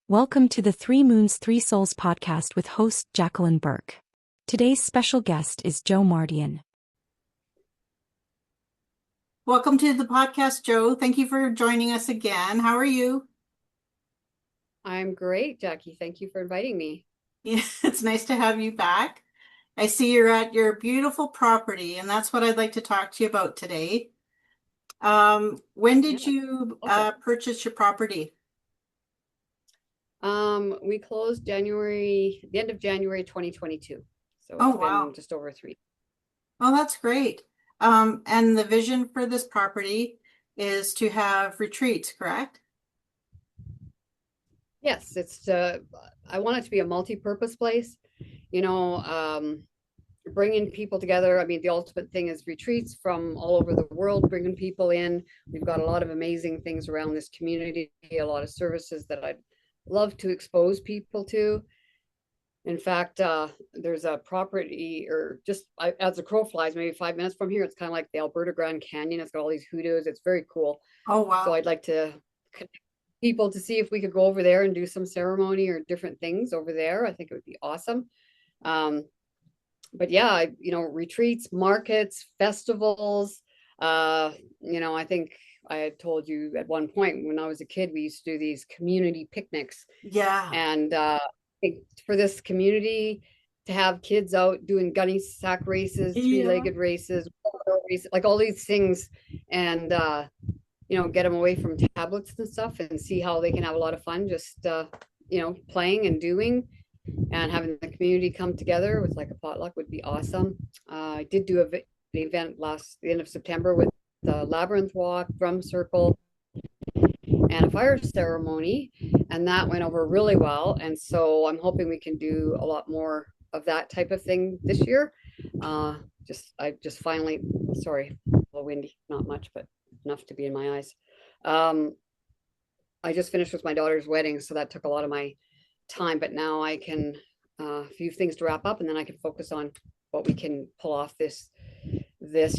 Welcome to the Three Moons, Three Souls podcast with host Jacqueline Burke. Today's special guest is Joe Mardian. Welcome to the podcast, Joe. Thank you for joining us again. How are you? I'm great, Jackie. Thank you for inviting me. Yeah, it's nice to have you back. I see you're at your beautiful property, and that's what I'd like to talk to you about today. When Yeah, did you okay. purchase your property? We closed the end of January 2022. So Oh, it's been wow. just over 3. Oh, that's great. And the vision for this property is to have retreats, correct? Yes, I want it to be a multi-purpose place, you know, bringing people together. I mean, the ultimate thing is retreats from all over the world, bringing people in. We've got a lot of amazing things around this community, a lot of services that I'd love to expose people to. In fact, there's a property, or just as the crow flies, maybe 5 minutes from here. It's kind of like the Alberta Grand Canyon. It's got all these hoodoos. It's very cool. Oh, So wow. I'd like to connect people to see if we could go over there and do some ceremony or different things over there. I think it would be awesome. Um, but yeah, retreats, markets, festivals. I think I had told you at one point when I was a kid, we used to do these community picnics, Yeah. and for this community to have kids out doing gunny sack races, Yeah. three-legged races, like all these things, and get them away from tablets and stuff and see how they can have a lot of fun just playing and doing, and having the community come together with like a potluck would be awesome. I did do an event the end of September with the labyrinth walk, drum circle, and a fire ceremony, and that went over really well. And so I'm hoping we can do a lot more of that type of thing this year. I just finally, sorry, a little windy, not much, but enough to be in my eyes. I just finished with my daughter's wedding, so that took a lot of my time, but now I can a few things to wrap up, and then I can focus on what we can pull off this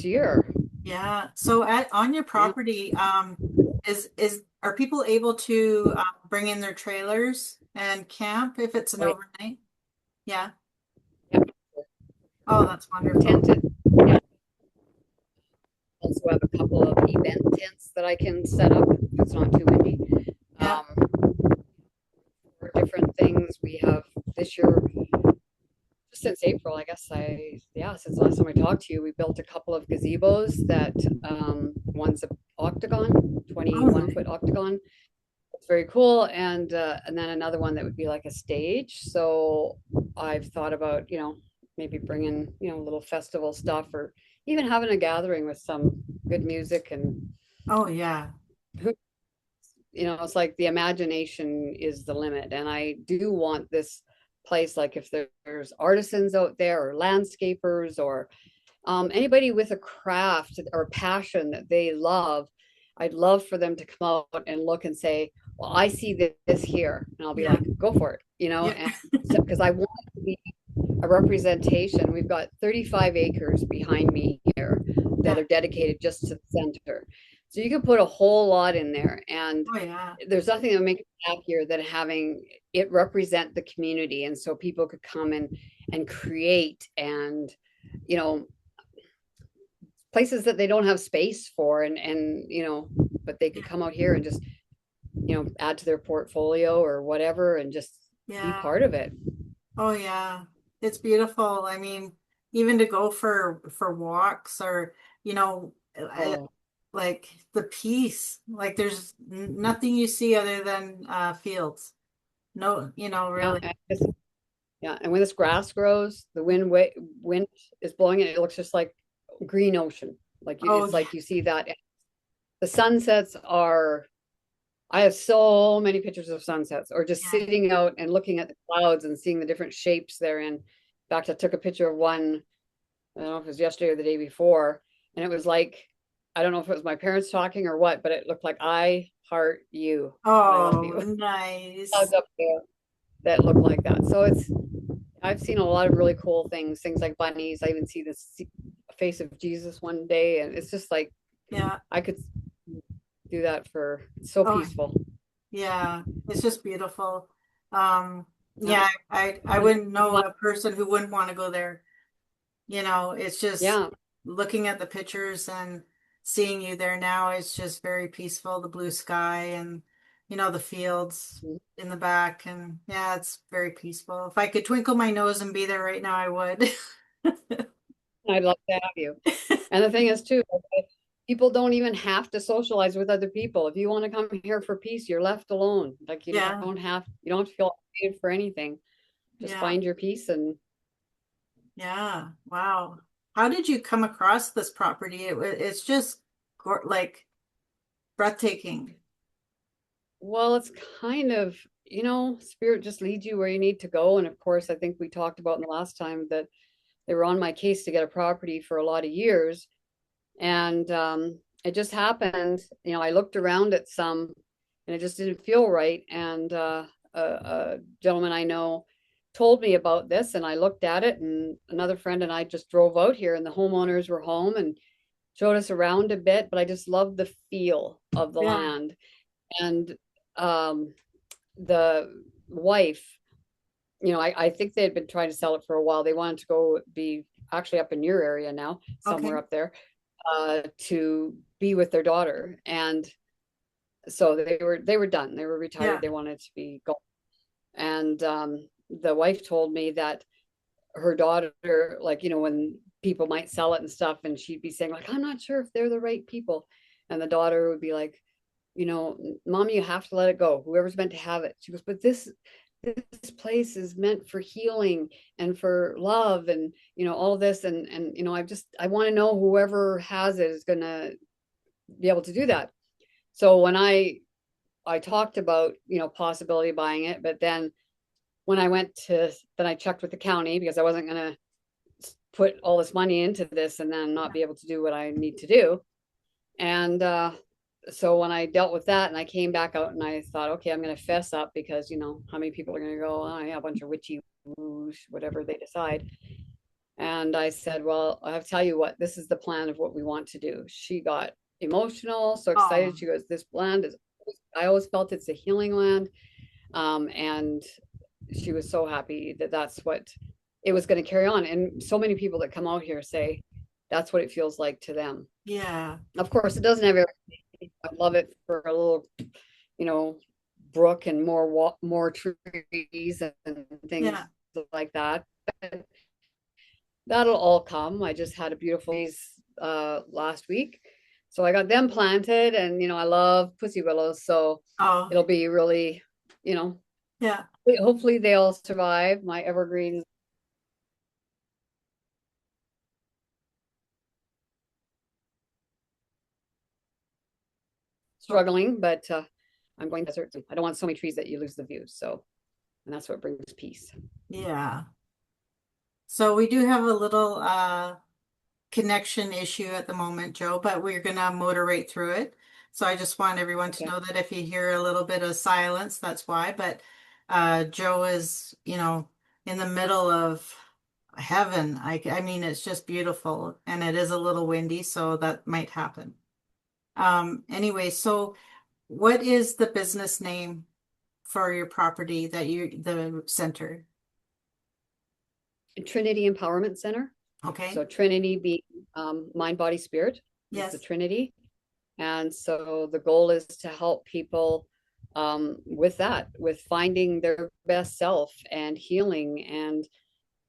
year. Yeah. So on your Yeah. property, is are people able to bring in their trailers and camp if it's an Oh, overnight? Yeah. yeah. Oh, that's Tend wonderful. to, yeah. Also have a couple of event tents that I can set up if it's not too windy. Yeah. Um, for different things we have this year, just since April, I guess since the last time I talked to you, we built a couple of gazebos that one's an octagon, Oh, 21 nice. foot octagon. It's very cool. And then another one that would be like a stage. So I've thought about, maybe bringing, little festival stuff, or even having a gathering with some good music. And Oh, yeah. who, it's like the imagination is the limit. And I do want this place, like if there's artisans out there or landscapers or anybody with a craft or passion that they love, I'd love for them to come out and look and say, well, I see this here. And I'll be Yeah. like, go for it, Yeah. and because I want it to be a representation. We've got 35 acres behind me here that Yeah. are dedicated just to the center. So you can put a whole lot in there. And Oh, yeah. there's nothing that would make me happier than having it represent the community. And so people could come and create, and, places that they don't have space for, and but they could come out here and just add to their portfolio or whatever, and just be Yeah. part of it. Oh, yeah. It's beautiful. I mean, even to go for walks or, you know, I, Oh, like the peace. Like there's nothing you see other than fields. No, yeah, really. yeah. And when this grass grows, the wind is blowing it, it looks just like green ocean. Like Oh, it's yeah. like you see that. The sunsets are, I have so many pictures of sunsets, or just Yeah. sitting out and looking at the clouds and seeing the different shapes they're in. In fact, I took a picture of one, I don't know if it was yesterday or the day before, and it was like, I don't know if it was my parents talking or what, but it looked like I heart you. I love Oh, you. Clouds nice. up there that look like that. So I've seen a lot of really cool things like bunnies. I even see the face of Jesus one day, and it's just like Yeah. I could do that for, it's so Oh, peaceful. Yeah, it's just beautiful. Um, Yeah. yeah, I And wouldn't know a person who wouldn't want to go there. It's just yeah. looking at the pictures and seeing you there now, it's just very peaceful, the blue sky and the fields in the back, and yeah, it's very peaceful. If I could twinkle my nose and be there right now, I would. I'd love to have you. And the thing is too, like, people don't even have to socialize with other people. If you want to come here for peace, you're left alone. Like Yeah, you don't have to feel obligated for anything. Just yeah, find your peace and yeah. Wow. How did you come across this property? It's just like breathtaking. well, it's kind of, spirit just leads you where you need to go. And of course, I think we talked about in the last time that they were on my case to get a property for a lot of years. And it just happened, I looked around at some and it just didn't feel right. And a gentleman I know told me about this, and I looked at it, and another friend and I just drove out here, and the homeowners were home and showed us around a bit. But I just loved the feel of the Yeah. land. And um, the wife, I think they had been trying to sell it for a while. They wanted to go be actually up in your area now, somewhere Okay. up there, to be with their daughter. And so they were done. They were retired. Yeah. They wanted to be gone. And the wife told me that her daughter, like, when people might sell it and stuff, and she'd be saying, like, I'm not sure if they're the right people. And the daughter would be like, Mommy, you have to let it go. Whoever's meant to have it. She goes, but this place is meant for healing and for love and all of this, and I want to know whoever has it is going to be able to do that. So when I talked about possibility of buying it, but then when I checked with the county because I wasn't going to put all this money into this and then not be able to do what I need to do. And so when I dealt with that and I came back out and I thought, okay, I'm going to fess up because, how many people are going to go, oh, yeah, a bunch of witchy woosh, whatever they decide. And I said, well, I have to tell you what, this is the plan of what we want to do. She got emotional, so Oh, excited. She goes, this land is, I always felt it's a healing land. And she was so happy that that's what it was going to carry on. And so many people that come out here say that's what it feels like to them. yeah. Of course, it doesn't have everything. I love it for a little, you know, brook and more trees and things Yeah. like that. But that'll all come. I just had a beautiful days last week. So I got them planted, and I love pussy willows, so Oh, it'll be really, you know, yeah. hopefully they'll survive. My evergreens struggling, but I'm going to desert. I don't want so many trees that you lose the view. So, and that's what brings peace. Yeah. So we do have a little connection issue at the moment, Joe, but we're gonna motor right through it. So I just want everyone to Okay. know that if you hear a little bit of silence, that's why. But Joe is, in the middle of heaven. I mean, it's just beautiful, and it is a little windy, so that might happen. Anyway, so what is the business name for your property the center? Trinity Empowerment Center. Okay. So Trinity being mind, body, spirit is the Yes. Trinity. And so the goal is to help people with that, with finding their best self and healing. And,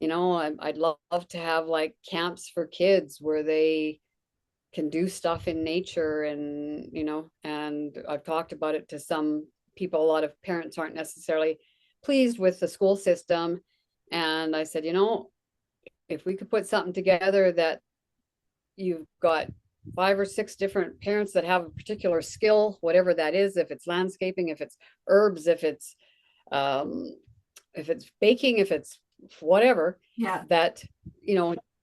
I'd love to have like camps for kids where they can do stuff in nature and I've talked about it to some people. A lot of parents aren't necessarily pleased with the school system. And I said, if we could put something together that you've got 5 or 6 different parents that have a particular skill, whatever that is, if it's landscaping, if it's herbs, um, if it's baking, if it's whatever, Yeah. that,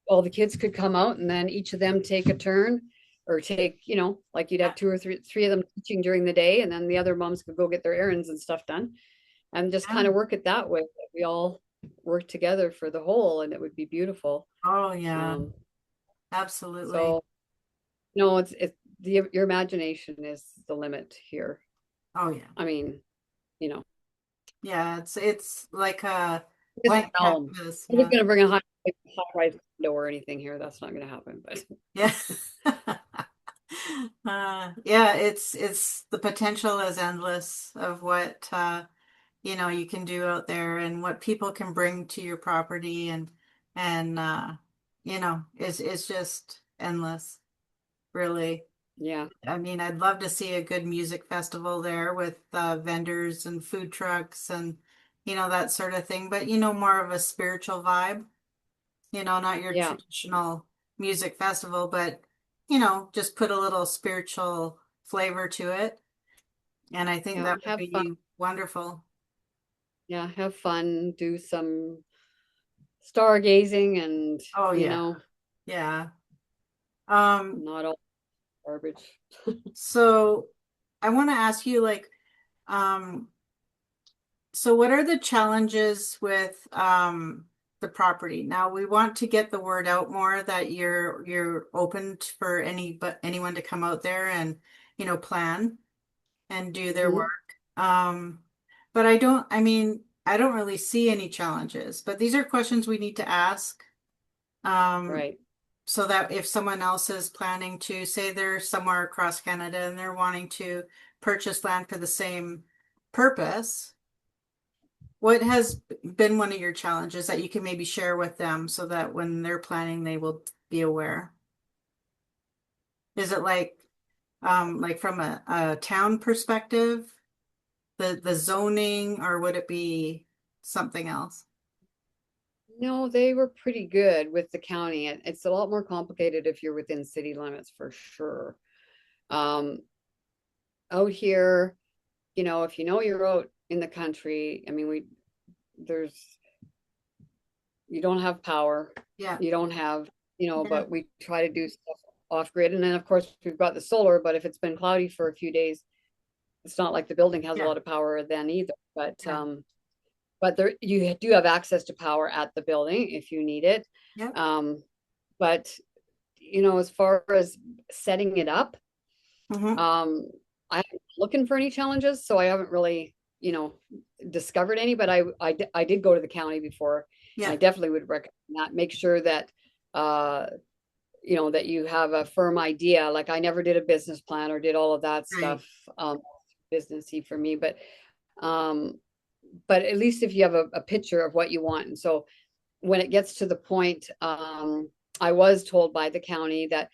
all the kids could come out and then each of them take a turn or take, like you'd have two or three of them teaching during the day, and then the other moms could go get their errands and stuff done and just Yeah. kind of work it that way. We all work together for the whole, and it would be beautiful. Oh, yeah. Um, Absolutely. so no, it's your imagination is the limit here. Oh, yeah. I mean, you know, Yeah, it's like a it's blank realm. canvas. I'm just Yeah. gonna bring a high rise window or anything here. That's not gonna happen, but Yeah. Yeah, it's the potential is endless of what you can do out there and what people can bring to your property and it's just endless, really. yeah, I mean, I'd love to see a good music festival there with vendors and food trucks and that sort of thing, but more of a spiritual vibe, not your yeah, traditional music festival, but just put a little spiritual flavor to it. And I think yeah. that would Have fun. be wonderful. Yeah, have fun. Do some stargazing, and Oh yeah. Yeah. Um, not all garbage. so I want to ask you um, so what are the challenges with the property? Now we want to get the word out more that you're open for anyone to come out there and plan and do their Hmm. work. But I don't really see any challenges, but these are questions we need to ask. Um, Right. so that if someone else is planning to say they're somewhere across Canada and they're wanting to purchase land for the same purpose, what has been one of your challenges that you can maybe share with them so that when they're planning, they will be aware? Is it like from a town perspective, the zoning, or would it be something else? No, they were pretty good with the county. It's a lot more complicated if you're within city limits for sure. Um, Out here, if you're out in the country, I mean, there's, you don't have power, Yeah. you don't have, Yeah. but we try to do stuff off grid. And then, of course, we've got the solar, but if it's been cloudy for a few days, it's not like the building has a Yeah. lot of power then either. Yeah. But there, you do have access to power at the building if you need it. Yeah. Um, but as far as setting it up, Hmm. um, I'm looking for any challenges, so I haven't really, discovered any. But I did go to the county before, and I Yeah. definitely would recommend that. Make sure that that you have a firm idea. Like I never did a business plan or did all of that Right. stuff. Businessy for me, um, but at least if you have a picture of what you want. And so when it gets to the point, I was told by the county that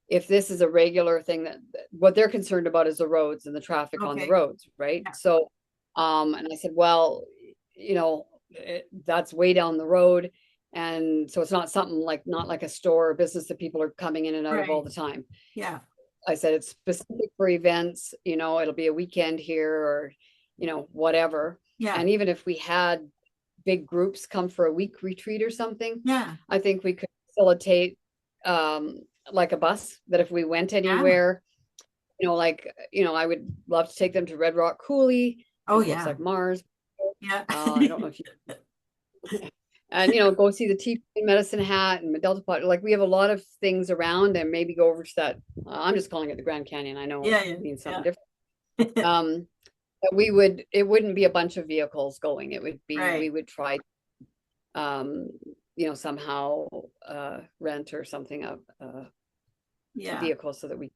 if this is a regular thing, that what they're concerned about is the roads and the traffic on the Okay. roads, right? Yeah. So, and I said, well, that's way down the road. And so it's not something not like a store or business that people are coming in and out of all Right. the time. Yeah. I said it's specific for events, it'll be a weekend here or, whatever. Yeah. And even if we had big groups come for a week retreat or something, Yeah. I think we could facilitate um like a bus that if we went Yeah. anywhere, I would love to take them to Red Rock Coulee Oh because it looks yeah. like Mars. Yeah. I don't know if you and go see the T Medicine Hat and Delta Pot. Like we have a lot of things around, and maybe go over to that. I'm just calling it the Grand Canyon. I know Yeah. it means something Yeah. different. Yeah. But it wouldn't be a bunch of vehicles going. It would be, we Right. would try, um, somehow rent or something of a Yeah. vehicle so that we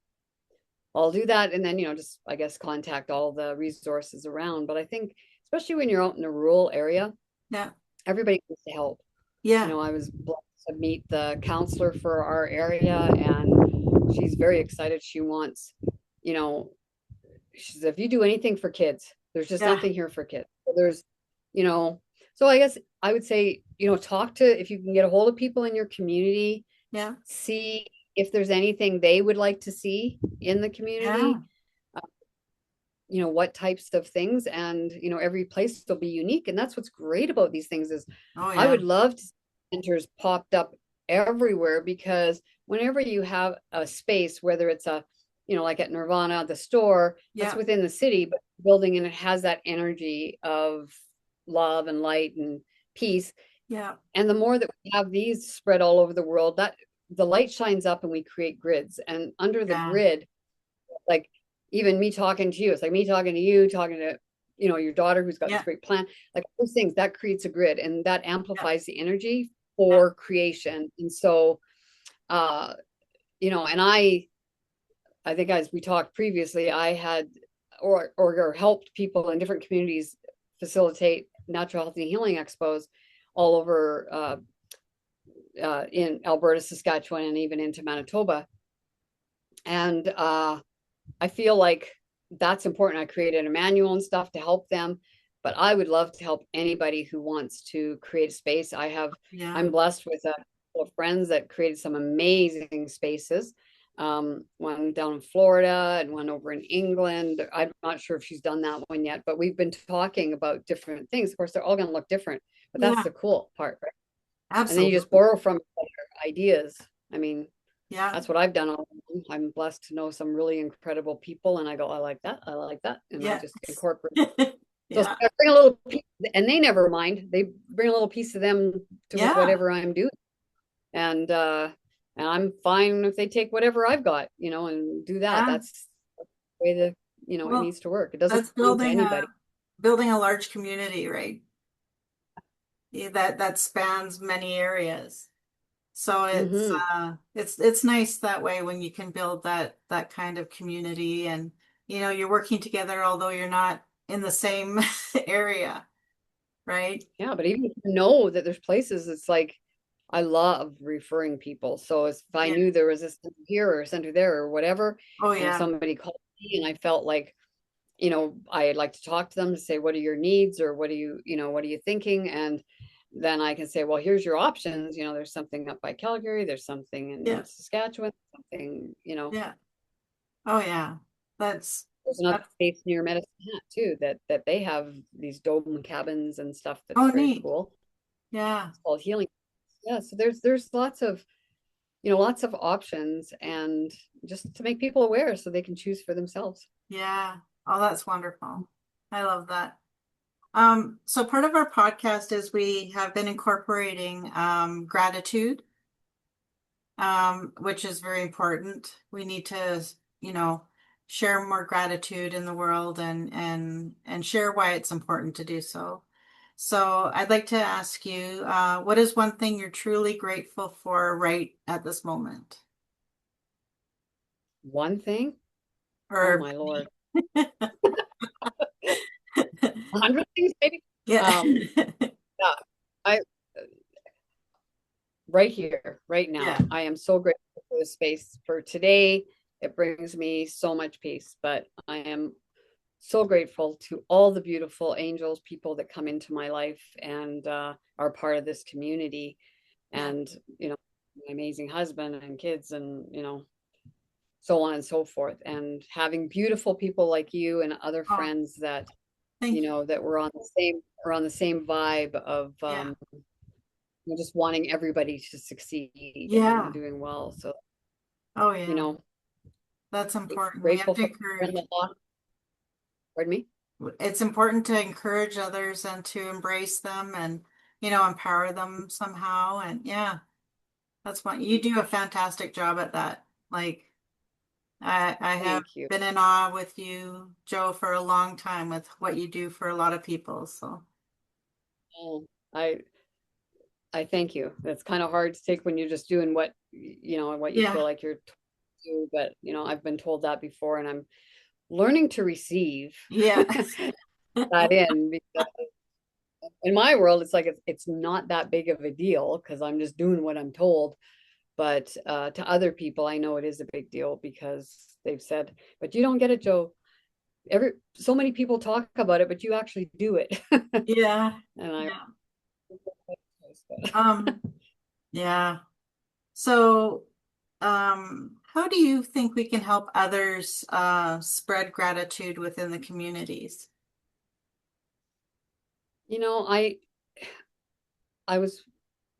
all do that. And then, just, I guess, contact all the resources around. But I think, especially when you're out in a rural area, Yeah. everybody wants to help. Yeah. I was blessed to meet the counselor for our area, and she's very excited. She wants, you know, she says, if you do anything for kids, there's just Yeah. nothing here for kids. So there's, you know, so I guess I would say, talk to, if you can get a hold of people in your community, Yeah. see if there's anything they would like to see in the Yeah. community, what types of things. And every place will be unique, and that's what's great about these things is Oh I yeah. would love to see centers popped up everywhere, because whenever you have a space, whether it's like at Nirvana, the store that's Yeah. within the city, but building, and it has that energy of love and light and peace. Yeah. And the more that we have these spread all over the world, that the light shines up and we create grids. And under the Yeah. grid, like even me talking to you, it's like me talking to you, talking to your daughter who's got Yeah. this great plan, like those things that creates a grid and that amplifies the energy Yeah. for creation. And so, and I think as we talked previously, I had or helped people in different communities facilitate natural health and healing expos all over in Alberta, Saskatchewan, and even into Manitoba. And I feel like that's important. I created a manual and stuff to help them, but I would love to help anybody who wants to create a space. I'm blessed with a couple of friends that created some amazing spaces. One down in Florida and one over in England. I'm not sure if she's done that one yet, but we've been talking about different things. Of course, they're all going to look different, but that's the cool part, right? Absolutely. And then you just borrow from ideas. I mean, yeah, that's what I've done. I'm blessed to know some really incredible people, and I go, I like that, and I just incorporate. So I bring a little piece, and they never mind. They bring a little piece of them to whatever I'm doing, and I'm fine if they take whatever I've got, and do that. That's the way that it needs to work. It doesn't that's building a large community, right? Yeah, that spans many areas. So it's nice that way when you can build that kind of community, and you're working together although you're not in the same area, right? Yeah, but even if you know that there's places, it's like I love referring people. So if I knew there was a center here or a center there or whatever, and somebody called me and I felt like, I'd like to talk to them to say, what are your needs, or what are you thinking? And then I can say, well, here's your options. There's something up by Calgary, there's something in Saskatchewan, something, Yeah. Oh yeah. There's another space near Medicine Hat too, that they have these dome cabins and stuff that's very neat. cool. Yeah. It's called Healing. Yeah. So there's lots of options, and just to make people aware so they can choose for themselves. Yeah. Oh, that's wonderful. I love that. So part of our podcast is we have been incorporating gratitude, which is very important. We need to, share more gratitude in the world, and share why it's important to do so. So I'd like to ask you, what is one thing you're truly grateful for right at this moment? One thing? Or oh my Lord. 100 things maybe? yeah. I right here, right now. Yeah. I am so grateful for the space for today. It brings me so much peace, but I am so grateful to all the beautiful angels, people that come into my life and are part of this community, and my amazing husband and kids, and so on and so forth, and having beautiful people like you and other friends that that we're on the same vibe of just wanting everybody to succeed and doing well. So that's important. Grateful we have to for encourage. Pardon me? It's important to encourage others and to embrace them, and empower them somehow. And that's what you do, a fantastic job at that. Like I have been in awe with you, Joe, for a long time with what you do for a lot of people. So I thank you. That's kind of hard to take when you're just doing what you feel like you're told to do, but I've been told that before, and I'm learning to receive that in, because in my world it's like it's not that big of a deal because I'm just doing what I'm told. But to other people, I know it is a big deal because they've said, but you don't get it, Joe. So many people talk about it, but you actually do it. And So how do you think we can help others spread gratitude within the communities? I was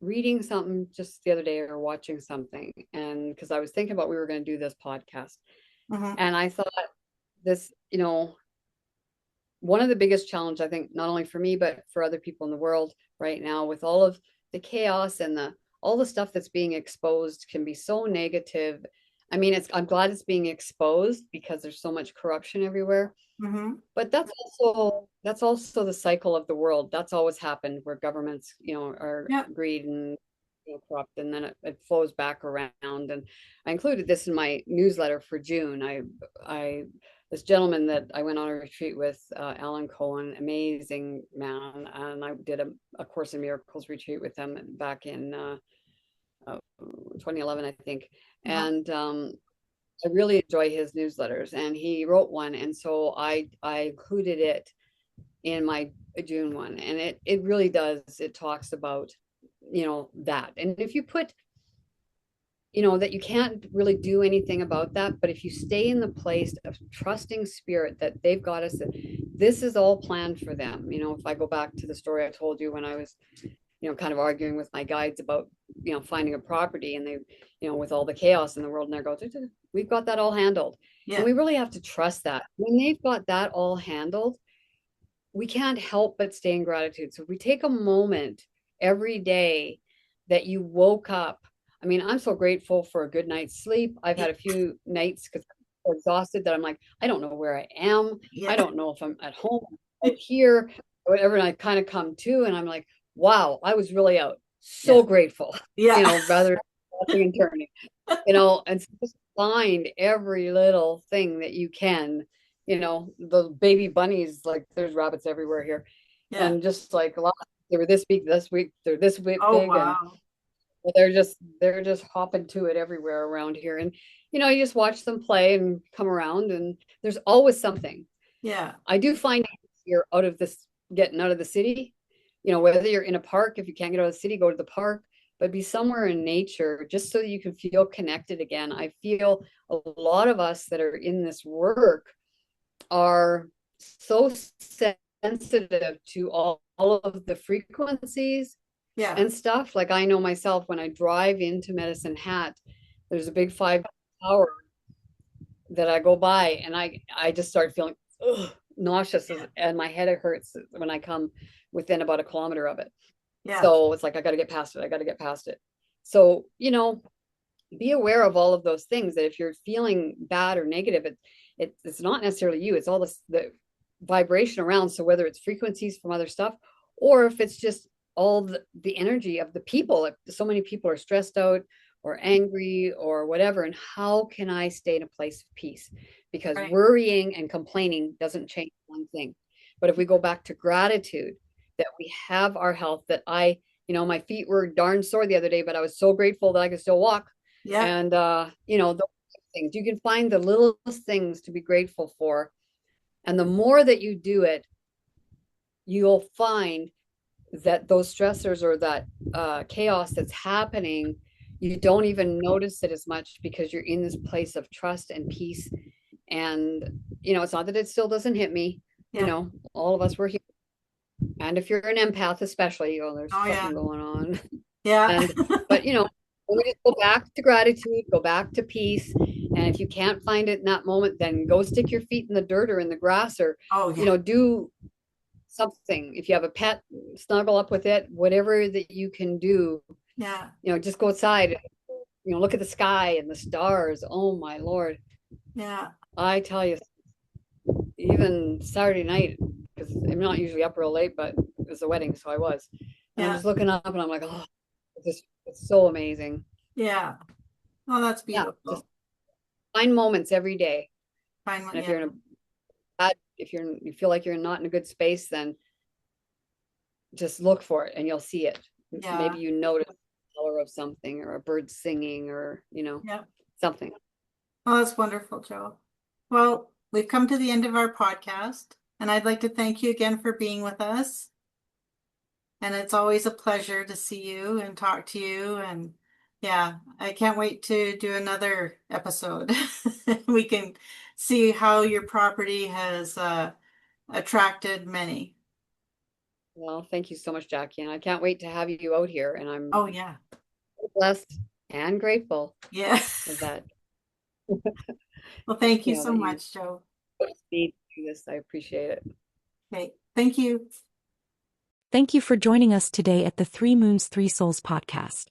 reading something just the other day, or watching something, and because I was thinking about we were going to do this podcast, and I thought this, one of the biggest challenge, I think, not only for me but for other people in the world right now, with all of the chaos and all the stuff that's being exposed, can be so negative, I mean, I'm glad it's being exposed because there's so much corruption everywhere. Mm-hmm. But that's also the cycle of the world. That's always happened where governments, are Yeah. greed and corrupt, and then it flows back around. And I included this in my newsletter for June. I this gentleman that I went on a retreat with, Alan Cohen, amazing man, and I did a Course in Miracles retreat with him back in 2011, I think. Uh-huh. And I really enjoy his newsletters, and he wrote one, and so I included it in my June one, and it really does. It talks about that, and if you put that you can't really do anything about that, but if you stay in the place of trusting spirit that they've got us, that this is all planned for them. If I go back to the story I told you when I was kind of arguing with my guides about finding a property, and they with all the chaos in the world, and they go, we've got that all handled. Yeah. And we really have to trust that when they've got that all handled, we can't help but stay in gratitude. So if we take a moment every day that you woke up, I mean, I'm so grateful for a good night's sleep. I've had a few nights because I'm so exhausted that I'm like, I don't know where I am. Yeah. I don't know if I'm at home, out here, whatever. And I kind of come to, and I'm like, wow, I was really out. So grateful, Yeah. rather than and turning, and so just find every little thing that you can, the baby bunnies, like there's rabbits everywhere here. Yeah. And just like a lot, they were this week, they're this big, Oh, and wow. they're just hopping to it everywhere around here. And you just watch them play and come around, and there's always something. Yeah. I do find you're getting out of the city, whether you're in a park, if you can't get out of the city, go to the park, but be somewhere in nature just so that you can feel connected again. I feel a lot of us that are in this work are so sensitive to all of the frequencies Yeah. and stuff. Like I know myself, when I drive into Medicine Hat, there's a big 5 tower that I go by, and I just start feeling nauseous, and my head hurts when I come within about a kilometer of it. Yeah. So it's like, I got to get past it. I got to get past it. So, be aware of all of those things, that if you're feeling bad or negative, it's not necessarily you, it's all the vibration around. So whether it's frequencies from other stuff, or if it's just all the energy of the people, if so many people are stressed out or angry or whatever, and how can I stay in a place of peace? Because worrying and complaining doesn't change one thing. But if we go back to gratitude, that we have our health, that my feet were darn sore the other day, but I was so grateful that I could still walk. Yeah. And those things, you can find the littlest things to be grateful for, and the more that you do it, you'll find that those stressors or that chaos that's happening, you don't even notice it as much, because you're in this place of trust and peace. And it's not that it still doesn't hit me. All of us were here, and if you're an empath especially, there's something going on. Yeah. But we just go back to gratitude, go back to peace. And if you can't find it in that moment, then go stick your feet in the dirt or in the grass, or do something. If you have a pet, snuggle up with it, whatever that you can do. Yeah. Just go outside, look at the sky and the stars. Oh my Lord. Yeah. I tell you, even Saturday night, because I'm not usually up real late, but it was a wedding, so I was. And I'm just looking up, and I'm like, oh, it's so amazing. Yeah. Oh, that's beautiful. Yeah, just find moments every day. And if you're in if you feel like you're not in a good space, then just look for it and you'll see it. Yeah. Maybe you notice the color of something, or a bird singing, or something. Oh, that's wonderful, Jo. Well, we've come to the end of our podcast, and I'd like to thank you again for being with us. And it's always a pleasure to see you and talk to you. And yeah, I can't wait to do another episode. We can see how your property has attracted many. Well, thank you so much, Jackie. And I can't wait to have you out here. And I'm blessed and grateful. Yeah. For that. Well, thank you so much, Jo. Do this. I appreciate it. Okay. Thank you. Thank you for joining us today at the 3 Moons 3 Souls podcast.